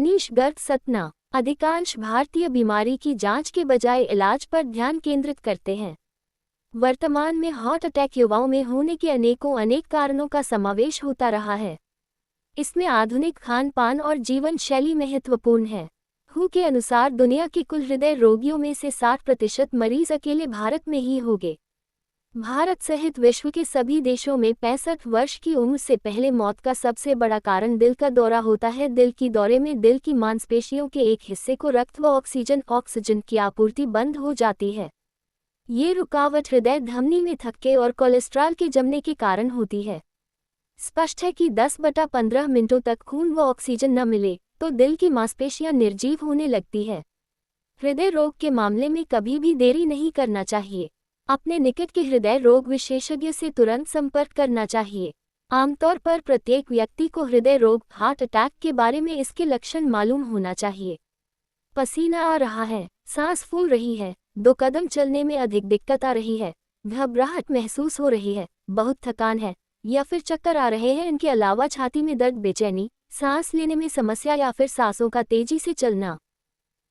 मनीष गर्ग सतना। अधिकांश भारतीय बीमारी की जांच के बजाय इलाज पर ध्यान केंद्रित करते हैं। वर्तमान में हार्ट अटैक युवाओं में होने के अनेक कारणों का समावेश होता रहा है। इसमें आधुनिक खान पान और जीवन शैली महत्वपूर्ण है। WHO के अनुसार दुनिया के कुल हृदय रोगियों में से 60% मरीज अकेले भारत में ही होंगे। भारत सहित विश्व के सभी देशों में 65 वर्ष की उम्र से पहले मौत का सबसे बड़ा कारण दिल का दौरा होता है। दिल की दौरे में दिल की मांसपेशियों के एक हिस्से को रक्त व ऑक्सीजन की आपूर्ति बंद हो जाती है। ये रुकावट हृदय धमनी में थक्के और कोलेस्ट्रॉल के जमने के कारण होती है। स्पष्ट है कि 10/15 मिनटों तक खून व ऑक्सीजन न मिले तो दिल की मांसपेशियां निर्जीव होने लगती है। हृदय रोग के मामले में कभी भी देरी नहीं करना चाहिए। अपने निकट के हृदय रोग विशेषज्ञ से तुरंत संपर्क करना चाहिए। आमतौर पर प्रत्येक व्यक्ति को हृदय रोग हार्ट अटैक के बारे में इसके लक्षण मालूम होना चाहिए। पसीना आ रहा है, सांस फूल रही है, 2 कदम चलने में अधिक दिक्कत आ रही है, घबराहट महसूस हो रही है, बहुत थकान है या फिर चक्कर आ रहे हैं। इनके अलावा छाती में दर्द, बेचैनी, सांस लेने में समस्या या फिर सांसों का तेजी से चलना,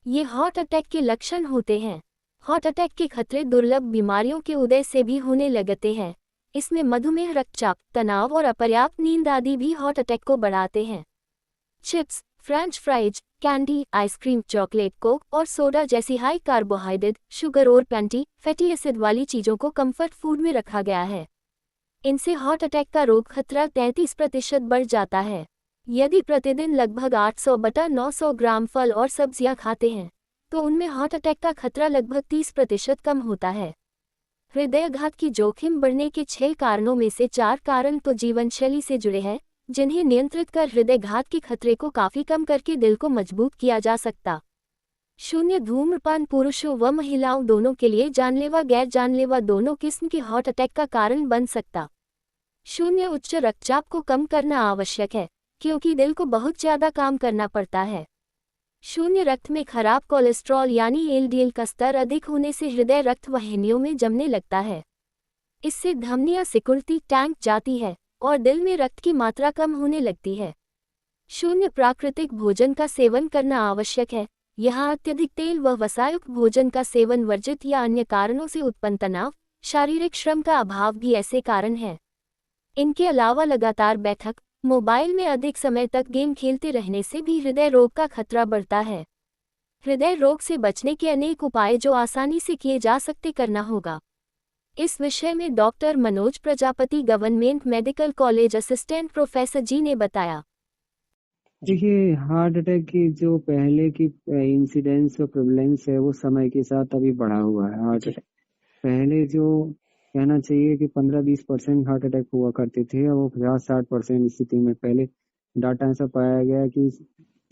ये हार्ट अटैक के लक्षण होते हैं। हार्ट अटैक के खतरे दुर्लभ बीमारियों के उदय से भी होने लगते हैं। इसमें मधुमेह, रक्तचाप, तनाव और अपर्याप्त नींद आदि भी हार्ट अटैक को बढ़ाते हैं। Chips, French fries, candy, ice cream, chocolate, Coke और सोडा जैसी हाई कार्बोहाइड्रेट, शुगर और फैटी एसिड वाली चीज़ों को कंफर्ट फूड में रखा गया है। इनसे हार्ट अटैक का रोग खतरा 33% बढ़ जाता है। यदि प्रतिदिन लगभग 800/900 ग्राम फल और सब्जियां खाते हैं तो उनमें हार्ट अटैक का खतरा लगभग 30% कम होता है। हृदयाघात की जोखिम बढ़ने के 6 कारणों में से 4 कारण तो जीवनशैली से जुड़े हैं, जिन्हें नियंत्रित कर हृदयघात के खतरे को काफी कम करके दिल को मजबूत किया जा सकता। 0 धूम्रपान पुरुषों व महिलाओं दोनों के लिए जानलेवा गैर जानलेवा दोनों किस्म के हार्ट अटैक का कारण बन सकता। 0 उच्च रक्तचाप को कम करना आवश्यक है क्योंकि दिल को बहुत ज्यादा काम करना पड़ता है। 0 रक्त में खराब कोलेस्ट्रॉल यानी LDL का स्तर अधिक होने से हृदय रक्त वाहिनियों में जमने लगता है। इससे धमनियां सिकुड़ती, टैंक जाती है और दिल में रक्त की मात्रा कम होने लगती है। 0 प्राकृतिक भोजन का सेवन करना आवश्यक है। यहाँ अत्यधिक तेल व वसायुक्त भोजन का सेवन वर्जित या अन्य कारणों से उत्पन्न तनाव, शारीरिक श्रम का अभाव भी ऐसे कारण हैं। इनके अलावा लगातार बैठक, मोबाइल में अधिक समय तक गेम खेलते रहने से भी हृदय रोग का खतरा बढ़ता है। हृदय रोग से बचने के अनेक उपाय जो आसानी से किए जा सकते करना होगा। इस विषय में doctor Manoj Prajapati, government medical college assistant professor ji ने बताया। देखिए, हार्ट अटैक की जो पहले की इंसिडेंस और प्रेवलेंस है वो समय के साथ अभी बढ़ा हुआ है। हार्ट अटैक पहले जो कहना चाहिए कि 15-20% हार्ट अटैक हुआ करते थे, वो 50-60% स्थिति में पहले डाटा ऐसा पाया गया कि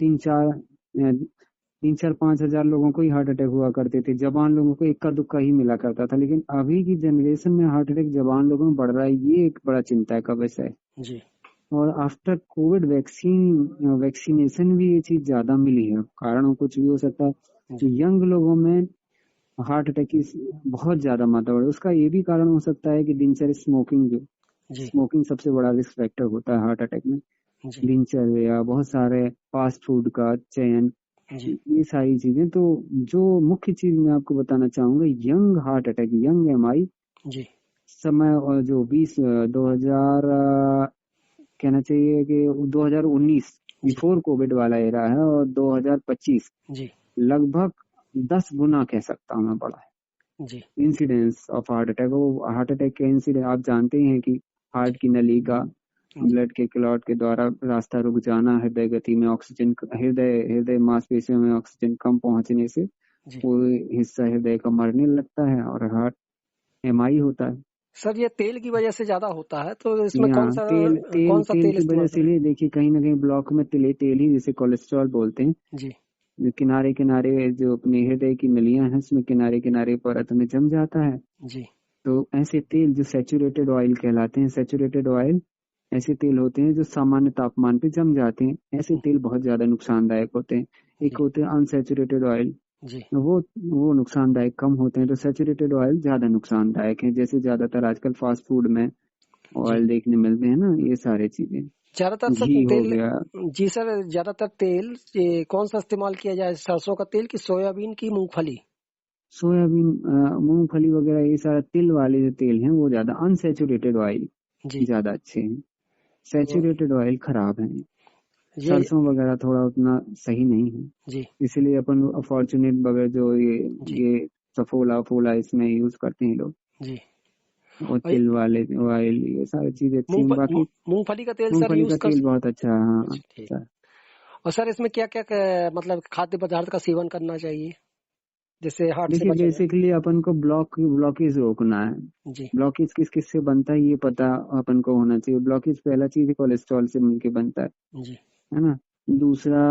3-4-5 हजार लोगों को ही हार्ट अटैक हुआ करते थे। जवान लोगों को इक्का दुक्का ही मिला करता था, लेकिन अभी की जनरेशन में हार्ट अटैक जवान लोगों में बढ़ रहा है। ये एक बड़ा चिंता का विषय है जी। और आफ्टर कोविड वैक्सीनेशन भी ये चीज ज्यादा मिली है। कारण कुछ भी हो सकता है, यंग लोगों में हार्ट अटैक की बहुत ज्यादा मात्रा बढ़ी। उसका ये भी कारण हो सकता है कि दिनचर्या, स्मोकिंग सबसे बड़ा रिस्क फैक्टर होता है हार्ट अटैक में। दिनचर्या, बहुत सारे फास्ट फूड का चयन, ये सारी चीजें। तो जो मुख्य चीज मैं आपको बताना चाहूंगा, young heart attack, young MI समय और जो 2000 कहना चाहिए कि 2019 बिफोर कोविड वाला एरा है और 2025 लगभग 10 गुना कह सकता हूँ मैं बढ़ा है इंसिडेंस ऑफ हार्ट अटैक। वो हार्ट अटैक के इंसिडेंस आप जानते हैं कि हार्ट की नली का ब्लड के क्लॉट के द्वारा रास्ता रुक जाना, हृदय गति में ऑक्सीजन, हृदय मांसपेशियों में ऑक्सीजन कम पहुंचने से वो हिस्सा हृदय का मरने लगता है और हार्ट MI होता है। सर, ये तेल की वजह से ज्यादा होता है, तो इसमें कौन सा तेल की वजह से नहीं। देखिए, कहीं ना कहीं ब्लॉक में तेल ही, जिसे कोलेस्ट्रॉल बोलते हैं जी, किनारे जो अपने हृदय की नलियां हैं उसमें किनारे परत में जम जाता है जी। तो ऐसे तेल जो सैचुरेटेड ऑयल कहलाते हैं, सैचुरेटेड ऑयल ऐसे तेल होते हैं जो सामान्य तापमान पे जम जाते हैं। ऐसे तेल बहुत ज्यादा नुकसानदायक होते हैं। एक होते हैं अनसैचुरेटेड ऑयल जी, वो नुकसानदायक कम होते हैं। तो सैचुरेटेड ऑयल ज्यादा नुकसानदायक है। जैसे ज्यादातर आजकल फास्ट फूड में ऑयल देखने मिलते हैं ना, ये सारे चीजें। ज्यादातर सर घी हो तेल, गया। जी सर, ज्यादातर तेल ये कौन सा इस्तेमाल किया जाए, सरसों का तेल की सोयाबीन की मूंगफली? सोयाबीन, मूंगफली वगैरह, ये सारा तिल वाले जो तेल हैं वो ज्यादा, अनसेचुरेटेड ऑयल जी। ज्यादा अच्छे हैं, तो सैचुरेटेड ऑयल खराब है। ये सरसों वगैरह थोड़ा उतना सही नहीं है, जी इसीलिए अपन फॉर्चुनेट वगैरह जो जी ये सफोला फोला इसमें यूज करते हैं लोग, जी। और और तिल वाले ऑयल, ये सारी चीजें अच्छी हैं। बाकी मूंगफली का तेल सर मूंगफली का यूज कर तेल बहुत अच्छा है, हाँ। अच्छा, ठीक। अच्छा। और सर इसमें क्या क्या मतलब खाद्य पदार्थ का सेवन करना चाहिए जिससे हार्ट से देखिए, बचा जाए? बेसिकली अपन को ब्लॉकेज रोकना है। जी ब्लॉकेज किस किस से बनता है ये पता अपन को होना चाहिए। ब्लॉकेज पहला चीज कोलेस्ट्रॉल से मिलके बनता जी है ना। दूसरा,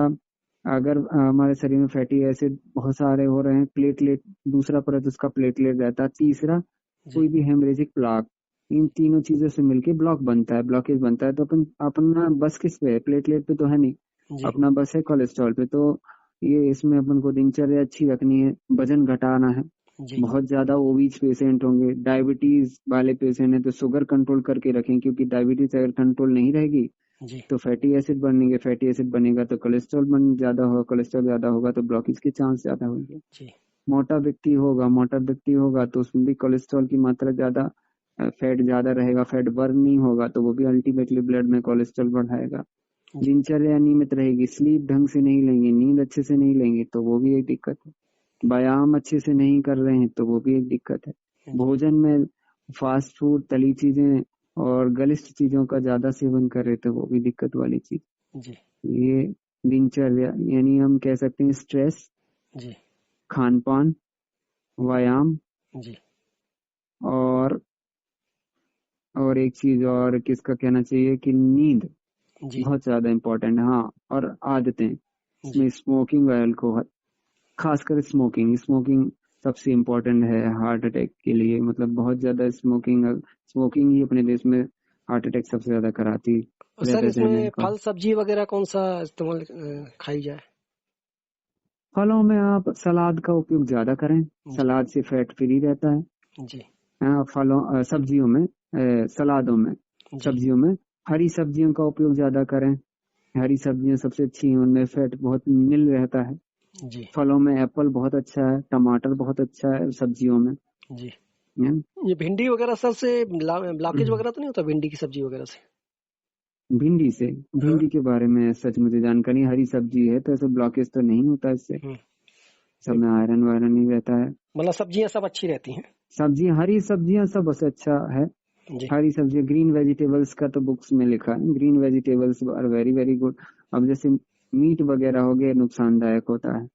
अगर हमारे शरीर में फैटी एसिड बहुत सारे हो रहे हैं, प्लेटलेट दूसरा परत उसका प्लेटलेट रहता है। तीसरा, जी कोई भी हेमरेजिक प्लाक, इन तीनों चीजों से मिलके ब्लॉक बनता है, ब्लॉकेज बनता है। तो अपन अपना बस किस पे है? प्लेटलेट पे तो है नहीं, जी अपना बस है कोलेस्ट्रॉल पे। तो ये इसमें अपन को दिनचर्या अच्छी रखनी है, वजन घटाना है। जी बहुत ज्यादा ओबीज पेशेंट होंगे, डायबिटीज वाले पेशेंट है तो शुगर कंट्रोल करके रखें, क्योंकि डायबिटीज अगर कंट्रोल नहीं रहेगी जी तो फैटी एसिड बनेंगे, फैटी एसिड बनेगा तो कोलेस्ट्रॉल बन ज्यादा होगा, कोलेस्ट्रॉल ज्यादा होगा तो ब्लॉकेज के चांस ज्यादा होंगे। जी मोटा व्यक्ति होगा तो उसमें भी कोलेस्ट्रॉल की मात्रा ज्यादा, फैट ज्यादा रहेगा, फैट बर्न नहीं होगा तो वो भी अल्टीमेटली ब्लड में कोलेस्ट्रॉल बढ़ाएगा। जी दिनचर्या अनियमित रहेगी, स्लीप ढंग से नहीं लेंगे, नींद अच्छे से नहीं लेंगे तो वो भी एक दिक्कत है। व्यायाम अच्छे से नहीं कर रहे हैं तो वो भी एक दिक्कत है। जी भोजन में फास्ट फूड, तली चीजें और गलिष्ठ चीजों का ज्यादा सेवन कर रहे तो वो भी दिक्कत वाली चीज। जी ये दिनचर्या, यानी हम कह सकते हैं स्ट्रेस, जी खान पान, व्यायाम, जी और एक चीज और किसका कहना चाहिए कि नींद जी बहुत ज्यादा इम्पोर्टेंट है। हाँ, और आदतें, जी इसमें स्मोकिंग और अल्कोहल, खासकर स्मोकिंग स्मोकिंग सबसे इम्पोर्टेंट है हार्ट अटैक के लिए। मतलब बहुत ज्यादा स्मोकिंग ही अपने देश में हार्ट अटैक सबसे ज्यादा कराती और सर रहते हैं इसमें मैनकाउंट। फल सब्जी वगैरह कौन सा इस्तेमाल खाई जाए? फलों में आप सलाद का उपयोग ज्यादा करें, जी सलाद से फैट फ्री रहता है। जी सब्जियों में, सलादों में, जी सब्जियों में हरी सब्जियों का उपयोग ज्यादा करें। हरी सब्जियां सबसे अच्छी हैं, उनमें फैट बहुत मिल रहता है। जी फलों में एप्पल बहुत अच्छा है, टमाटर बहुत अच्छा है सब्जियों में। जी। है? ये भिंडी वगैरह सर से ब्लॉकेज वगैरह तो नहीं होता भिंडी की सब्जी वगैरह से? भिंडी से, हाँ। भिंडी के बारे में सच मुझे जानकारी, हरी सब्जी है तो ऐसे ब्लॉकेज तो नहीं होता इससे, सब में आयरन वायरन ही रहता है। मतलब सब्जियां सब अच्छी रहती हैं? सब्जियां, हरी सब्जियां सब से अच्छा है। जी हरी सब्जियां, ग्रीन वेजिटेबल्स का तो बुक्स में लिखा है, green vegetables are very very good. अब जैसे मीट वगैरह हो गया नुकसानदायक होता है,